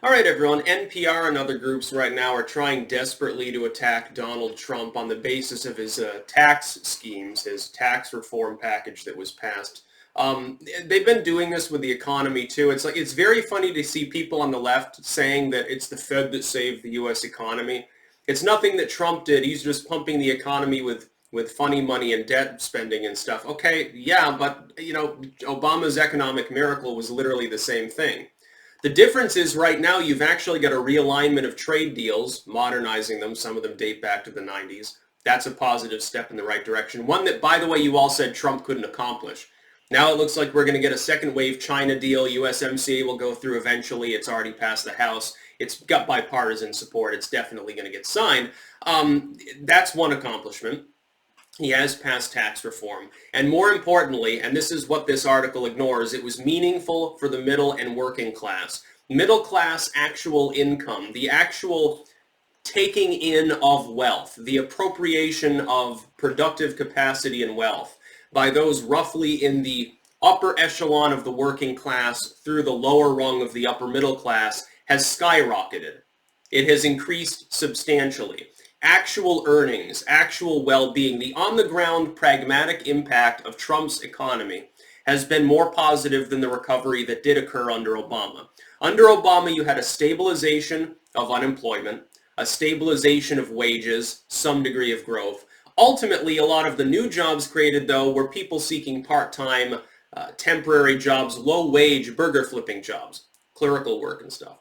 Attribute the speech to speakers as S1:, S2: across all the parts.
S1: All right, everyone. NPR and other groups right now are trying desperately to attack Donald Trump on the basis of his tax schemes, his tax reform package that was passed. They've been doing this with the economy too. It's very funny to see people on the left saying that it's the Fed that saved the U.S. economy. It's nothing that Trump did. He's just pumping the economy with funny money and debt spending and stuff. Okay, yeah, but Obama's economic miracle was literally the same thing. The difference is right now you've actually got a realignment of trade deals, modernizing them. Some of them date back to the 90s. That's a positive step in the right direction. One that, by the way, you all said Trump couldn't accomplish. Now it looks like we're going to get a second wave China deal. USMCA will go through eventually. It's already passed the House. It's got bipartisan support. It's definitely going to get signed. That's one accomplishment. He has passed tax reform. And more importantly, and this is what this article ignores, it was meaningful for the middle and working class. Middle class actual income, the actual taking in of wealth, the appropriation of productive capacity and wealth by those roughly in the upper echelon of the working class through the lower rung of the upper middle class has skyrocketed. It has increased substantially. Actual earnings, actual well-being, the on-the-ground pragmatic impact of Trump's economy has been more positive than the recovery that did occur under Obama. Under Obama, you had a stabilization of unemployment, a stabilization of wages, some degree of growth. Ultimately, a lot of the new jobs created, though, were people seeking part-time, temporary jobs, low-wage burger flipping jobs, clerical work and stuff.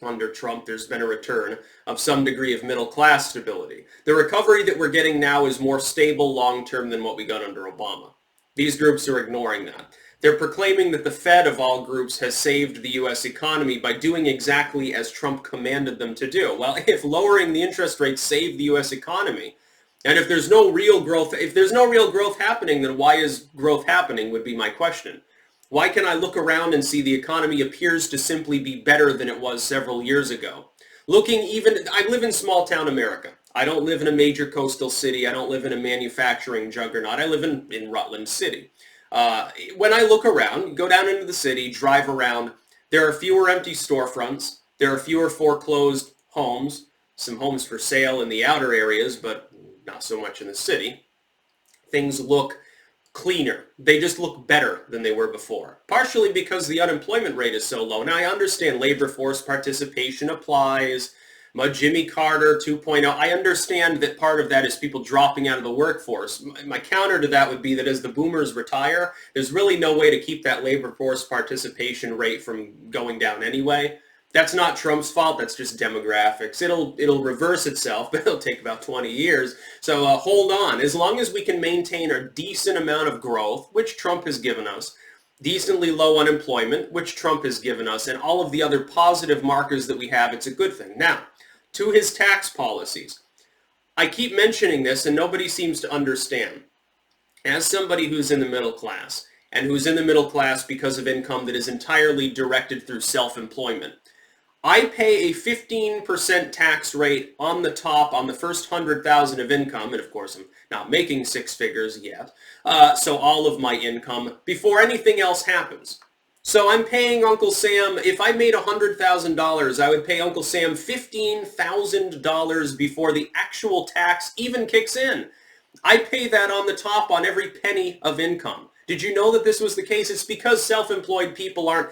S1: Under Trump, there's been a return of some degree of middle class stability. The recovery that we're getting now is more stable long-term than what we got under Obama. These groups are ignoring that. They're proclaiming that the Fed of all groups has saved the U.S. economy by doing exactly as Trump commanded them to do. Well, if lowering the interest rate saved the U.S. economy, and if there's no real growth happening, then why is growth happening would be my question. Why can I look around and see the economy appears to simply be better than it was several years ago? I live in small town America. I don't live in a major coastal city. I don't live in a manufacturing juggernaut. I live in Rutland City. When I look around, go down into the city, drive around, there are fewer empty storefronts. There are fewer foreclosed homes, some homes for sale in the outer areas, but not so much in the city. Things look cleaner. They just look better than they were before, partially because the unemployment rate is so low. Now, I understand labor force participation applies, Jimmy Carter 2.0. I understand that part of that is people dropping out of the workforce. My counter to that would be that as the boomers retire, there's really no way to keep that labor force participation rate from going down anyway. That's not Trump's fault. That's just demographics. It'll reverse itself, but it'll take about 20 years. So hold on. As long as we can maintain a decent amount of growth, which Trump has given us, decently low unemployment, which Trump has given us, and all of the other positive markers that we have, it's a good thing. Now, to his tax policies. I keep mentioning this, and nobody seems to understand. As somebody who's in the middle class, and who's in the middle class because of income that is entirely directed through self-employment, I pay a 15% tax rate on the top on the first 100,000 of income, and of course I'm not making six figures yet, so all of my income before anything else happens. So I'm paying Uncle Sam, if I made $100,000, I would pay Uncle Sam $15,000 before the actual tax even kicks in. I pay that on the top on every penny of income. Did you know that this was the case? It's because self-employed people aren't,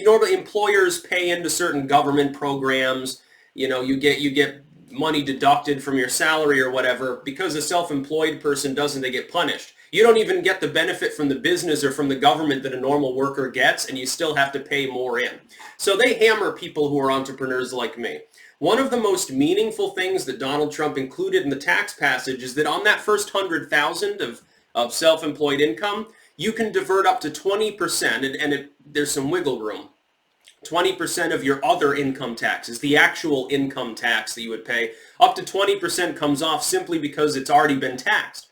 S1: normally employers pay into certain government programs, you get money deducted from your salary or whatever. Because a self-employed person doesn't, they get punished. You don't even get the benefit from the business or from the government that a normal worker gets, and you still have to pay more in. So they hammer people who are entrepreneurs like me. One of the most meaningful things that Donald Trump included in the tax passage is that on that first 100,000 of self-employed income, you can divert up to 20%, and there's some wiggle room. 20% of your other income taxes, the actual income tax that you would pay, up to 20% comes off simply because it's already been taxed.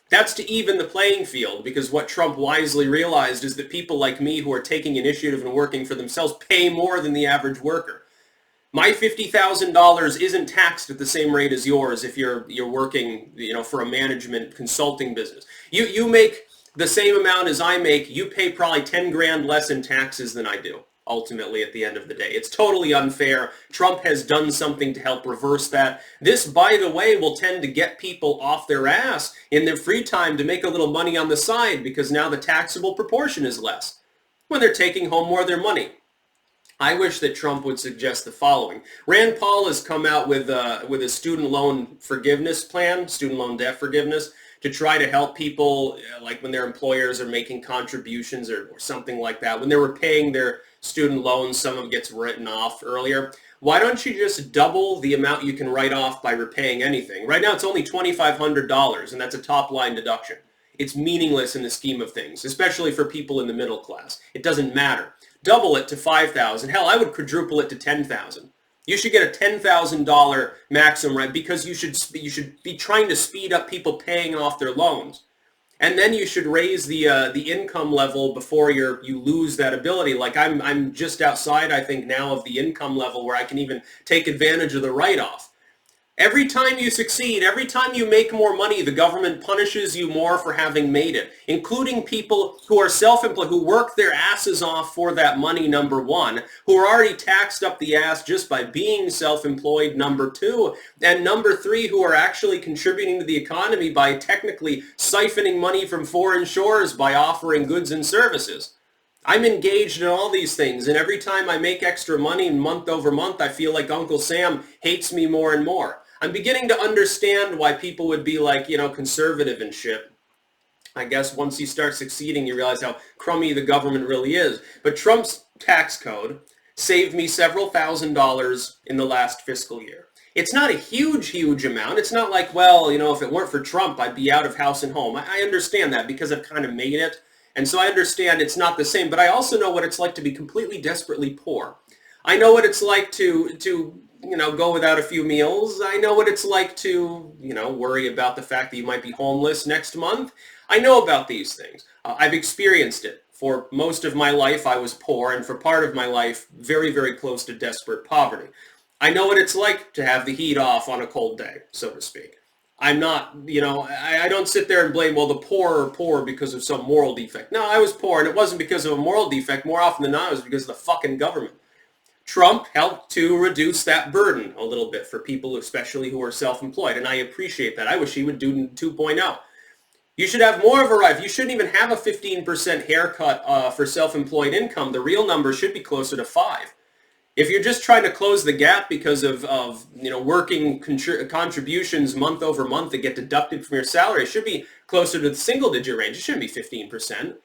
S1: That's to even the playing field, because what Trump wisely realized is that people like me who are taking initiative and working for themselves pay more than the average worker. My $50,000 isn't taxed at the same rate as yours if you're working, for a management consulting business. You make the same amount as I make, you pay probably 10 grand less in taxes than I do. ultimately, at the end of the day. It's totally unfair. Trump has done something to help reverse that. This, by the way, will tend to get people off their ass in their free time to make a little money on the side because now the taxable proportion is less when they're taking home more of their money. I wish that Trump would suggest the following. Rand Paul has come out with a student loan forgiveness plan, student loan debt forgiveness, to try to help people, like when their employers are making contributions or something like that. When they're repaying their student loans, some of it gets written off earlier. Why don't you just double the amount you can write off by repaying anything? Right now it's only $2,500, and that's a top-line deduction. It's meaningless in the scheme of things, especially for people in the middle class. It doesn't matter. Double it to $5,000. Hell, I would quadruple it to $10,000. You should get a $10,000 maximum rent because you should be trying to speed up people paying off their loans. And then you should raise the income level before you lose that ability. Like I'm just outside, I think, now of the income level where I can even take advantage of the write-off. Every time you succeed, every time you make more money, the government punishes you more for having made it, including people who are self-employed, who work their asses off for that money, number one, who are already taxed up the ass just by being self-employed, number two, and number three, who are actually contributing to the economy by technically siphoning money from foreign shores by offering goods and services. I'm engaged in all these things, and every time I make extra money month over month, I feel like Uncle Sam hates me more and more. I'm beginning to understand why people would be like, conservative and shit. I guess once you start succeeding, you realize how crummy the government really is. But Trump's tax code saved me several $1,000s in the last fiscal year. It's not a huge amount. It's not like, well, if it weren't for Trump, I'd be out of house and home. I understand that because I've kind of made it. And so I understand it's not the same, but I also know what it's like to be completely desperately poor. I know what it's like to go without a few meals. I know what it's like to, worry about the fact that you might be homeless next month. I know about these things. I've experienced it. For most of my life, I was poor, and for part of my life, very, very close to desperate poverty. I know what it's like to have the heat off on a cold day, so to speak. I'm not, I don't sit there and blame, well, the poor are poor because of some moral defect. No, I was poor, and it wasn't because of a moral defect. More often than not, it was because of the fucking government. Trump helped to reduce that burden a little bit for people, especially who are self-employed, and I appreciate that. I wish he would do 2.0. You should have more of a right. You shouldn't even have a 15% haircut for self-employed income. The real number should be closer to 5. If you're just trying to close the gap because of working contributions month over month that get deducted from your salary, it should be closer to the single-digit range. It shouldn't be 15%.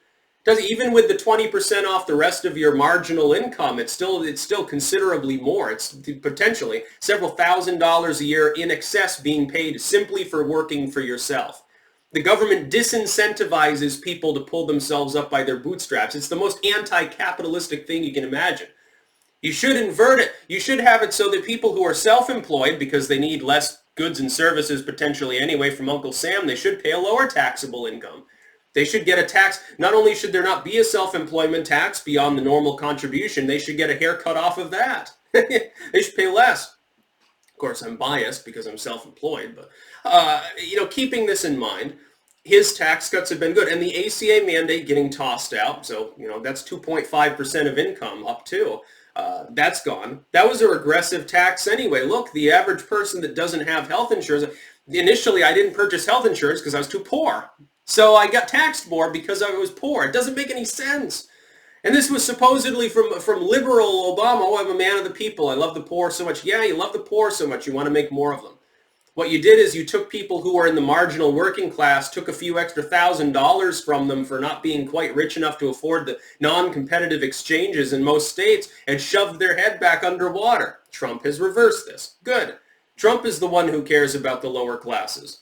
S1: Even with the 20% off the rest of your marginal income, it's still considerably more. It's potentially several $1,000s a year in excess being paid simply for working for yourself. The government disincentivizes people to pull themselves up by their bootstraps. It's the most anti-capitalistic thing you can imagine. You should invert it. You should have it so that people who are self-employed, because they need less goods and services potentially anyway from Uncle Sam, they should pay a lower taxable income. They should get a tax. Not only should there not be a self-employment tax beyond the normal contribution, they should get a haircut off of that. They should pay less. Of course, I'm biased because I'm self-employed, but keeping this in mind, his tax cuts have been good, and the ACA mandate getting tossed out. So that's 2.5% of income up to. That's gone. That was a regressive tax anyway. Look, the average person that doesn't have health insurance, initially I didn't purchase health insurance because I was too poor. So I got taxed more because I was poor. It doesn't make any sense. And this was supposedly from liberal Obama. Oh, I'm a man of the people. I love the poor so much. Yeah, you love the poor so much. You want to make more of them. What you did is you took people who were in the marginal working class, took a few extra $1,000s from them for not being quite rich enough to afford the non-competitive exchanges in most states, and shoved their head back underwater. Trump has reversed this. Good. Trump is the one who cares about the lower classes.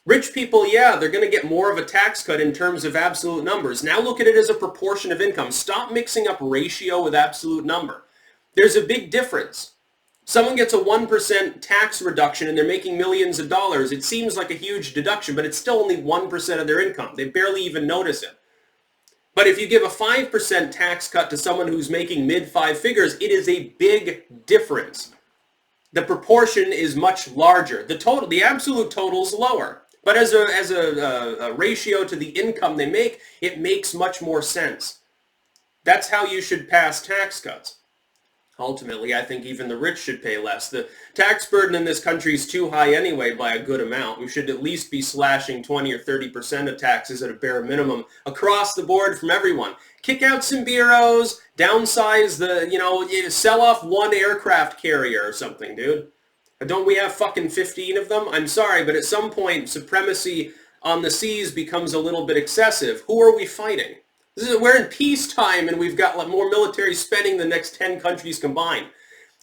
S1: Rich people, yeah, they're going to get more of a tax cut in terms of absolute numbers. Now look at it as a proportion of income. Stop mixing up ratio with absolute number. There's a big difference. Someone gets a 1% tax reduction and they're making millions of dollars. It seems like a huge deduction, but it's still only 1% of their income. They barely even notice it. But if you give a 5% tax cut to someone who's making mid-five figures, it is a big difference. The proportion is much larger. The absolute total is lower. But as a ratio to the income they make, it makes much more sense. That's how you should pass tax cuts. Ultimately, I think even the rich should pay less. The tax burden in this country is too high anyway by a good amount. We should at least be slashing 20 or 30% of taxes at a bare minimum across the board from everyone. Kick out some bureaus, downsize sell off one aircraft carrier or something, dude. Don't we have fucking 15 of them? I'm sorry, but at some point, supremacy on the seas becomes a little bit excessive. Who are we fighting? We're in peacetime and we've got more military spending than the next 10 countries combined.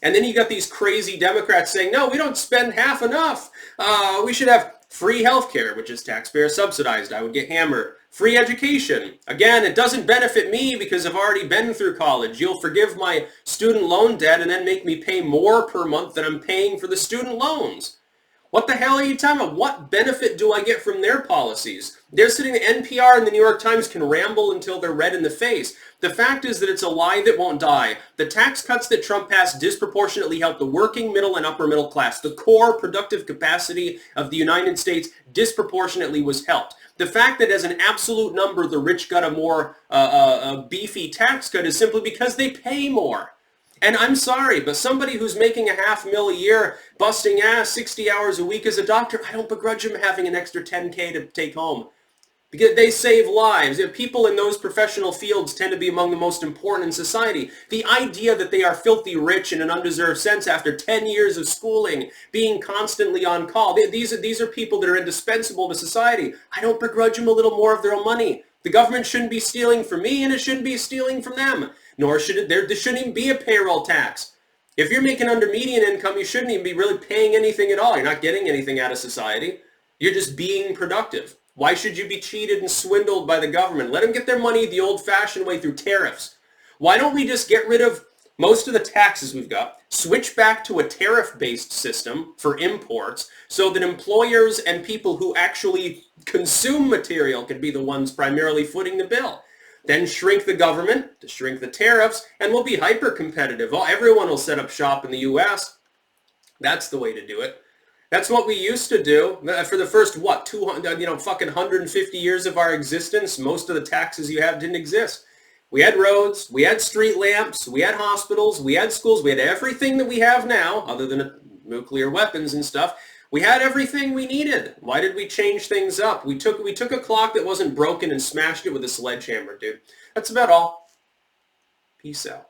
S1: And then you got these crazy Democrats saying, no, we don't spend half enough. We should have free healthcare, which is taxpayer subsidized. I would get hammered. Free education. Again, it doesn't benefit me because I've already been through college. You'll forgive my student loan debt and then make me pay more per month than I'm paying for the student loans. What the hell are you talking about? What benefit do I get from their policies? They're sitting, the NPR and the New York Times can ramble until they're red in the face. The fact is that it's a lie that won't die. The tax cuts that Trump passed disproportionately help the working, middle, and upper middle class. The core productive capacity of the United States disproportionately was helped. The fact that as an absolute number the rich got a more beefy tax cut is simply because they pay more. And I'm sorry, but somebody who's making $500,000 a year, busting ass 60 hours a week as a doctor, I don't begrudge him having an extra $10K to take home. Because they save lives. People in those professional fields tend to be among the most important in society. The idea that they are filthy rich in an undeserved sense after 10 years of schooling, being constantly on call, these are people that are indispensable to society. I don't begrudge them a little more of their own money. The government shouldn't be stealing from me, and it shouldn't be stealing from them. Nor should it, there shouldn't even be a payroll tax. If you're making under median income, you shouldn't even be really paying anything at all. You're not getting anything out of society. You're just being productive. Why should you be cheated and swindled by the government? Let them get their money the old-fashioned way through tariffs. Why don't we just get rid of most of the taxes we've got, switch back to a tariff-based system for imports so that employers and people who actually consume material can be the ones primarily footing the bill? Then shrink the government to shrink the tariffs, and we'll be hyper-competitive. Everyone will set up shop in the U.S. That's the way to do it. That's what we used to do for the first, 150 years of our existence. Most of the taxes you have didn't exist. We had roads, we had street lamps, we had hospitals, we had schools, we had everything that we have now, other than nuclear weapons and stuff. We had everything we needed. Why did we change things up? We took a clock that wasn't broken and smashed it with a sledgehammer, dude. That's about all. Peace out.